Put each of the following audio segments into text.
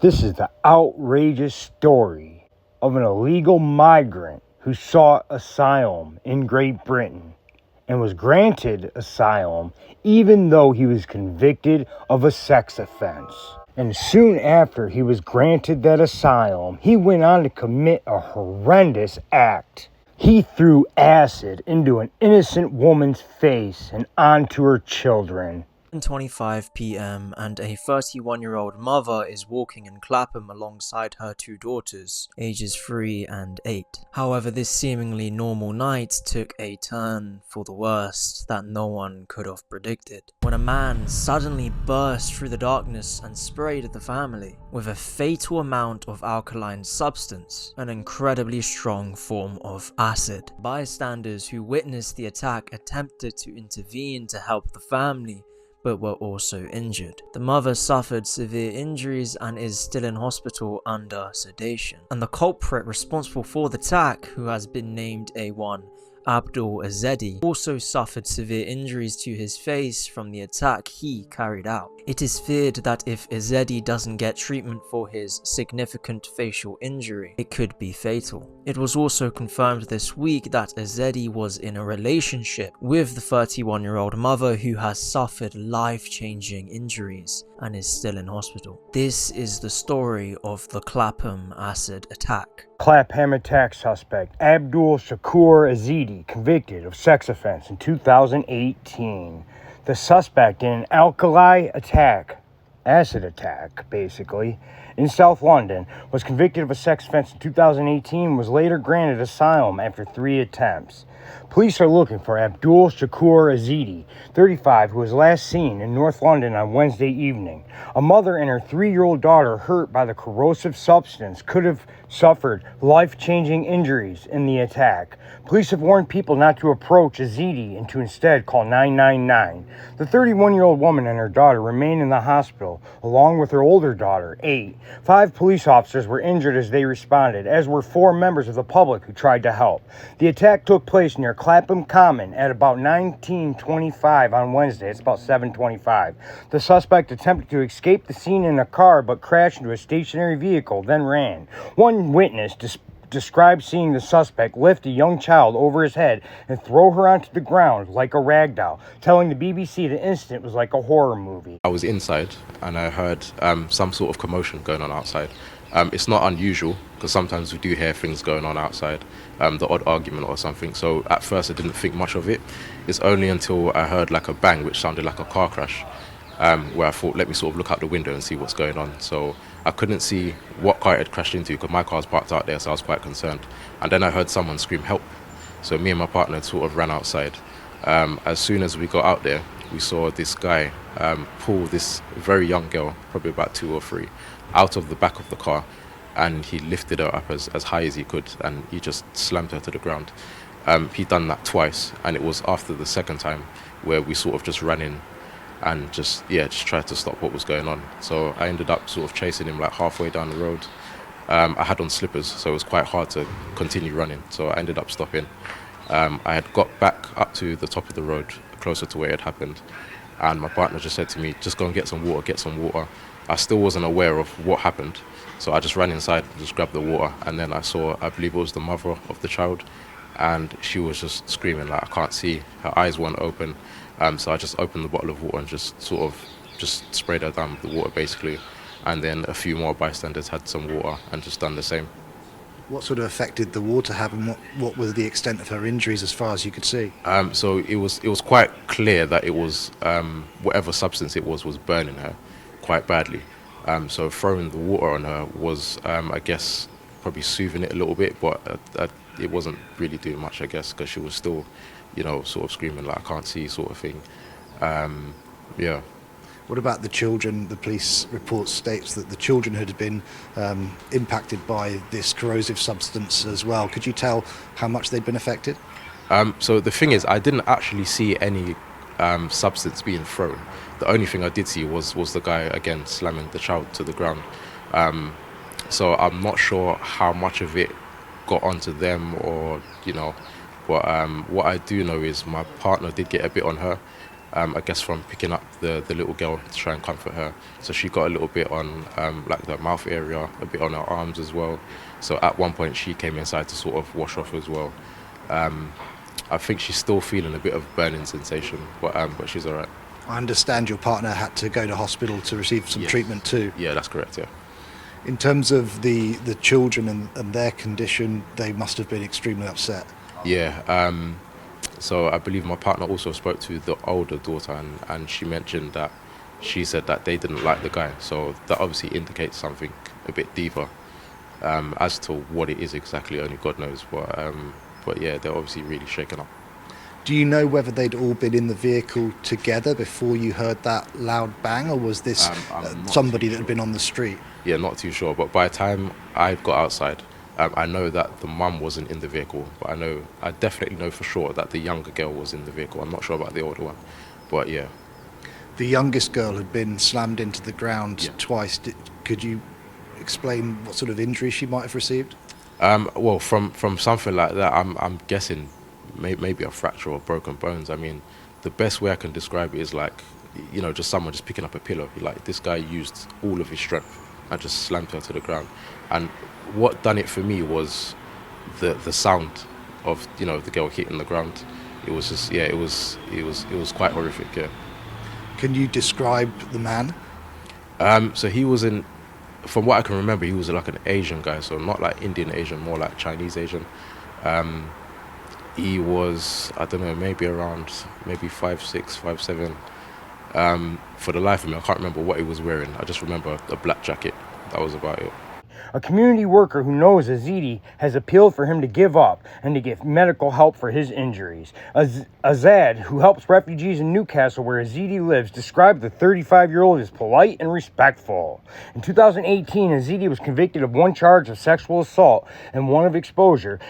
This is the outrageous story of an illegal migrant who sought asylum in Great Britain and was granted asylum even though he was convicted of a sex offense. And soon after he was granted that asylum, he went on to commit a horrendous act. He threw acid into an innocent woman's face and onto her children. 10:25 p.m. and a 31-year-old mother is walking in Clapham alongside her two daughters, ages 3 and 8. However, this seemingly normal night took a turn for the worst that no one could have predicted, when a man suddenly burst through the darkness and sprayed the family with a fatal amount of alkaline substance, an incredibly strong form of acid. Bystanders who witnessed the attack attempted to intervene to help the family, but were also injured. The mother suffered severe injuries and is still in hospital under sedation. And the culprit responsible for the attack, who has been named A1, Abdul Azedi, also suffered severe injuries to his face from the attack he carried out. It is feared that if Azedi doesn't get treatment for his significant facial injury, it could be fatal. It was also confirmed this week that Azedi was in a relationship with the 31-year-old mother who has suffered life-changing injuries and is still in hospital. This is the story of the Clapham acid attack. Clapham attack suspect Abdul Shakur Azedi convicted of sex offense in 2018. The suspect in an alkali attack, acid attack basically, in South London was convicted of a sex offense in 2018 and was later granted asylum after 3 attempts. Police are looking for Abdul Shakur Azedi, 35, who was last seen in North London on Wednesday evening. A mother and her 3-year-old daughter hurt by the corrosive substance could have suffered life-changing injuries in the attack. Police have warned people not to approach Azedi and to instead call 999. The 31-year-old woman and her daughter remain in the hospital, along with her older daughter, 8. 5 police officers were injured as they responded, as were 4 members of the public who tried to help. The attack took place near Clapham Common at about 19:25 on Wednesday. It's about 7:25. The suspect attempted to escape the scene in a car but crashed into a stationary vehicle, then ran. One witness described seeing the suspect lift a young child over his head and throw her onto the ground like a rag doll, telling the BBC the incident was like a horror movie. I was inside and I heard some sort of commotion going on outside. It's not unusual because sometimes we do hear things going on outside, the odd argument or something. So at first I didn't think much of it. It's only until I heard like a bang, which sounded like a car crash, where I thought, let me sort of look out the window and see what's going on. So I couldn't see what car it had crashed into because my car's parked out there, so I was quite concerned. And then I heard someone scream, help. So me and my partner sort of ran outside. As soon as we got out there, we saw this guy pull this very young girl, probably about 2 or 3, out of the back of the car, and he lifted her up as high as he could, and he just slammed her to the ground. He'd done that twice, and it was after the second time where we sort of just ran in and just tried to stop what was going on. So I ended up sort of chasing him like halfway down the road. I had on slippers, so it was quite hard to continue running, so I ended up stopping. I had got back up to the top of the road, closer to where it happened, and my partner just said to me, just go and get some water. I still wasn't aware of what happened, so I just ran inside, just grabbed the water, and then I saw, I believe it was the mother of the child, and she was just screaming like, I can't see, her eyes weren't open. So I just opened the bottle of water and just sort of just sprayed her down with the water basically, and then a few more bystanders had some water and just done the same. What sort of effect did the water have, and what was the extent of her injuries as far as you could see? So it was quite clear that it was whatever substance it was burning her quite badly. So throwing the water on her was, I guess, probably soothing it a little bit, but it wasn't really doing much, I guess, because she was still, sort of screaming like I can't see sort of thing. What about the children? The police report states that the children had been impacted by this corrosive substance as well. Could you tell how much they'd been affected? So the thing is, I didn't actually see any substance being thrown. The only thing I did see was the guy, again, slamming the child to the ground. So I'm not sure how much of it got onto them or, but what I do know is my partner did get a bit on her. I guess from picking up the little girl to try and comfort her. So she got a little bit on like the mouth area, a bit on her arms as well. So at one point she came inside to sort of wash off as well. I think she's still feeling a bit of burning sensation, but she's all right. I understand your partner had to go to hospital to receive some treatment too. Yeah, that's correct, yeah. In terms of the children and their condition, they must have been extremely upset. Yeah, so I believe my partner also spoke to the older daughter, and she mentioned that she said that they didn't like the guy. So that obviously indicates something a bit deeper. As to what it is exactly, only God knows. But yeah, they're obviously really shaken up. Do you know whether they'd all been in the vehicle together before you heard that loud bang, or was this somebody that had been on the street? Yeah, not too sure. But by the time I got outside, I know that the mum wasn't in the vehicle. But I definitely know for sure that the younger girl was in the vehicle. I'm not sure about the older one, but yeah. The youngest girl had been slammed into the ground twice. Could you explain what sort of injury she might have received? Well, from something like that, I'm guessing maybe a fracture or broken bones. I mean, the best way I can describe it is like, just someone just picking up a pillow. Like, this guy used all of his strength and just slammed her to the ground. And what done it for me was the sound of the girl hitting the ground. It was just it was quite horrific. Yeah. Can you describe the man? So he was from what I can remember, he was like an Asian guy, so not like Indian Asian, more like Chinese Asian. He was, I don't know, maybe around 5'6", 5'7". For the life of me, I can't remember what he was wearing. I just remember a black jacket. That was about it. A community worker who knows Azidi has appealed for him to give up and to get medical help for his injuries. Azad, who helps refugees in Newcastle where Azidi lives, described the 35-year-old as polite and respectful. In 2018, Azidi was convicted of one charge of sexual assault and one of exposure,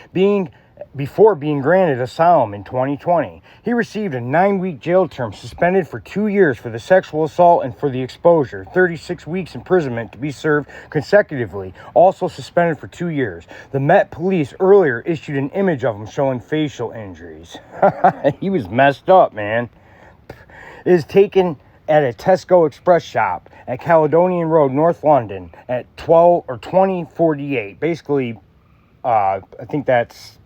before being granted asylum in 2020. He received a 9-week jail term, suspended for 2 years for the sexual assault and for the exposure, 36 weeks imprisonment to be served consecutively, also suspended for 2 years. The Met Police earlier issued an image of him showing facial injuries. He was messed up, man. It is taken at a Tesco Express shop at Caledonian Road, North London at 20:48. Basically, I think that's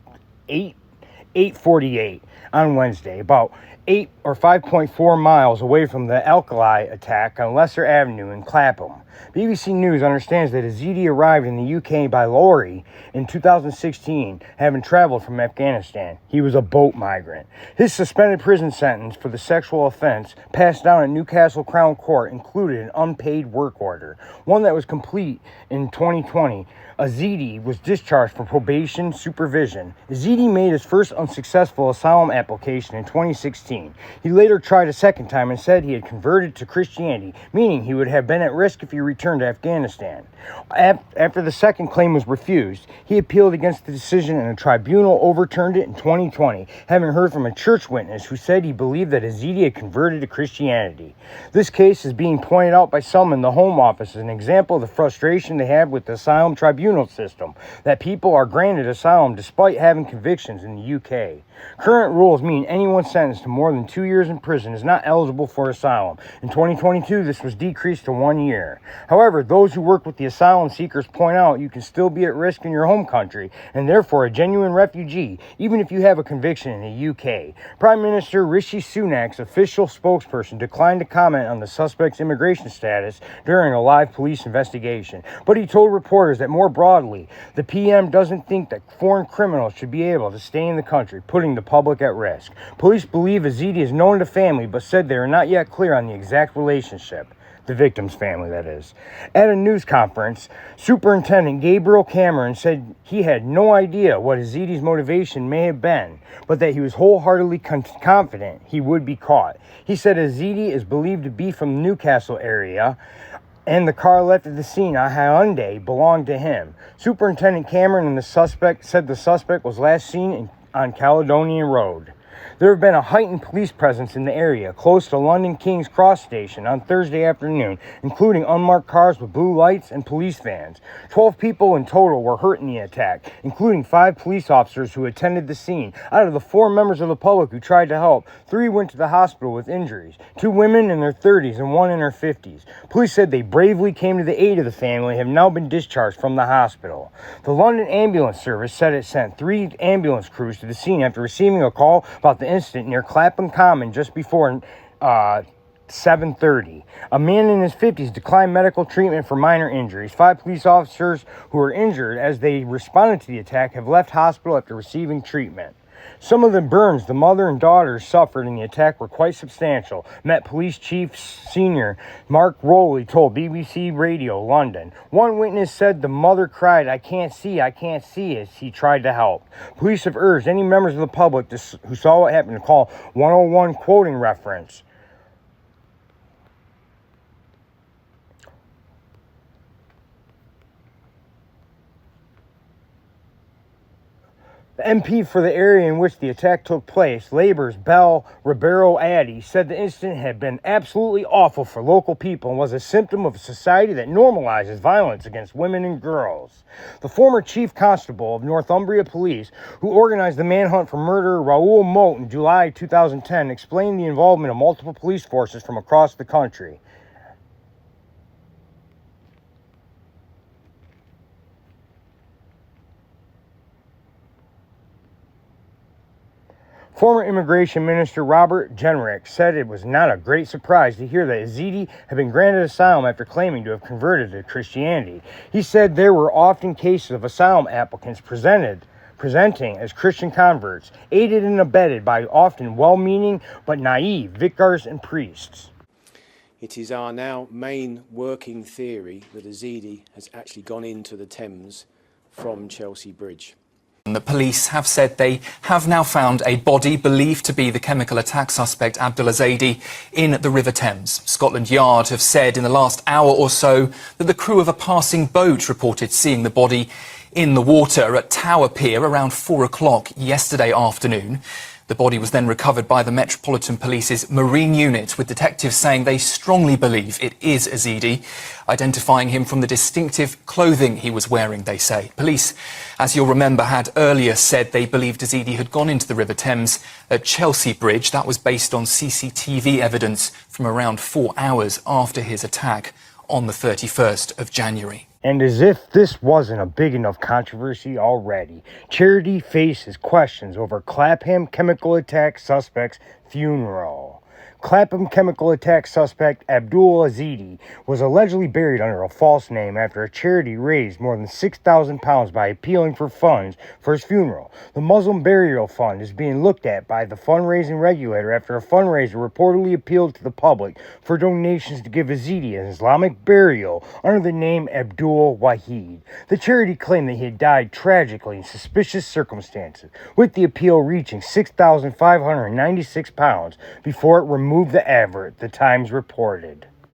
8:48 on Wednesday, about 8 or 5.4 miles away from the Alkali attack on Lesser Avenue in Clapham. BBC News understands that Azidi arrived in the UK by lorry in 2016, having traveled from Afghanistan. He was a boat migrant. His suspended prison sentence for the sexual offense passed down at Newcastle Crown Court included an unpaid work order, one that was complete in 2020. Azidi was discharged for probation supervision. Azidi made his first unsuccessful asylum application in 2016. He later tried a second time and said he had converted to Christianity, meaning he would have been at risk if he returned to Afghanistan. After the second claim was refused, he appealed against the decision and a tribunal overturned it in 2020, having heard from a church witness who said he believed that Azidi had converted to Christianity. This case is being pointed out by some in the Home Office as an example of the frustration they have with the asylum tribunal system, that people are granted asylum despite having convictions in the UK. Current rules mean anyone sentenced to more than 2 years in prison is not eligible for asylum. In 2022, this was decreased to 1 year. However, those who work with the asylum seekers point out you can still be at risk in your home country and therefore a genuine refugee, even if you have a conviction in the UK. Prime Minister Rishi Sunak's official spokesperson declined to comment on the suspect's immigration status during a live police investigation, but he told reporters that more broadly, the PM doesn't think that foreign criminals should be able to stay in the country, putting the public at risk. Police believe Azidi is known to family, but said they are not yet clear on the exact relationship. The victim's family, that is. At a news conference, Superintendent Gabriel Cameron said he had no idea what Azidi's motivation may have been, but that he was wholeheartedly confident he would be caught. He said Azidi is believed to be from the Newcastle area, and the car left at the scene, a Hyundai, belonged to him. Superintendent Cameron and the suspect said the suspect was last seen on Caledonian Road. There have been a heightened police presence in the area, close to London King's Cross Station on Thursday afternoon, including unmarked cars with blue lights and police vans. 12 people in total were hurt in the attack, including 5 police officers who attended the scene. Out of the 4 members of the public who tried to help, 3 went to the hospital with injuries, 2 women in their 30s and 1 in her 50s. Police said they bravely came to the aid of the family and have now been discharged from the hospital. The London Ambulance Service said it sent 3 ambulance crews to the scene after receiving a call about the incident near Clapham Common just before 7:30. A man in his 50s declined medical treatment for minor injuries. 5 police officers who were injured as they responded to the attack have left hospital after receiving treatment. Some of the burns the mother and daughter suffered in the attack were quite substantial, Met Police Chief Senior Mark Rowley told BBC Radio London. One witness said the mother cried, I can't see, as he tried to help. Police have urged any members of the public who saw what happened to call 101 quoting reference. The MP for the area in which the attack took place, Labour's Bell Ribeiro Addy, said the incident had been absolutely awful for local people and was a symptom of a society that normalizes violence against women and girls. The former chief constable of Northumbria Police, who organized the manhunt for murderer Raoul Moat in July 2010, explained the involvement of multiple police forces from across the country. Former Immigration Minister Robert Jenrick said it was not a great surprise to hear that Yazidi had been granted asylum after claiming to have converted to Christianity. He said there were often cases of asylum applicants presenting as Christian converts, aided and abetted by often well-meaning but naive vicars and priests. It is our now main working theory that Yazidi has actually gone into the Thames from Chelsea Bridge. The police have said they have now found a body believed to be the chemical attack suspect Abdullah Zaidi in the River Thames. Scotland Yard have said in the last hour or so that the crew of a passing boat reported seeing the body in the water at Tower Pier around 4 o'clock yesterday afternoon. The body was then recovered by the Metropolitan Police's Marine Unit, with detectives saying they strongly believe it is Yazidi, identifying him from the distinctive clothing he was wearing, they say. Police, as you'll remember, had earlier said they believed Yazidi had gone into the River Thames at Chelsea Bridge. That was based on CCTV evidence from around 4 hours after his attack on the 31st of January. And as if this wasn't a big enough controversy already, Charity faces questions over Clapham chemical attack suspect's funeral. Clapham chemical attack suspect Abdul Yazidi was allegedly buried under a false name after a charity raised more than £6,000 by appealing for funds for his funeral. The Muslim Burial Fund is being looked at by the fundraising regulator after a fundraiser reportedly appealed to the public for donations to give Yazidi an Islamic burial under the name Abdul Wahid. The charity claimed that he had died tragically in suspicious circumstances, with the appeal reaching £6,596 before it removed the advert, the Times reported.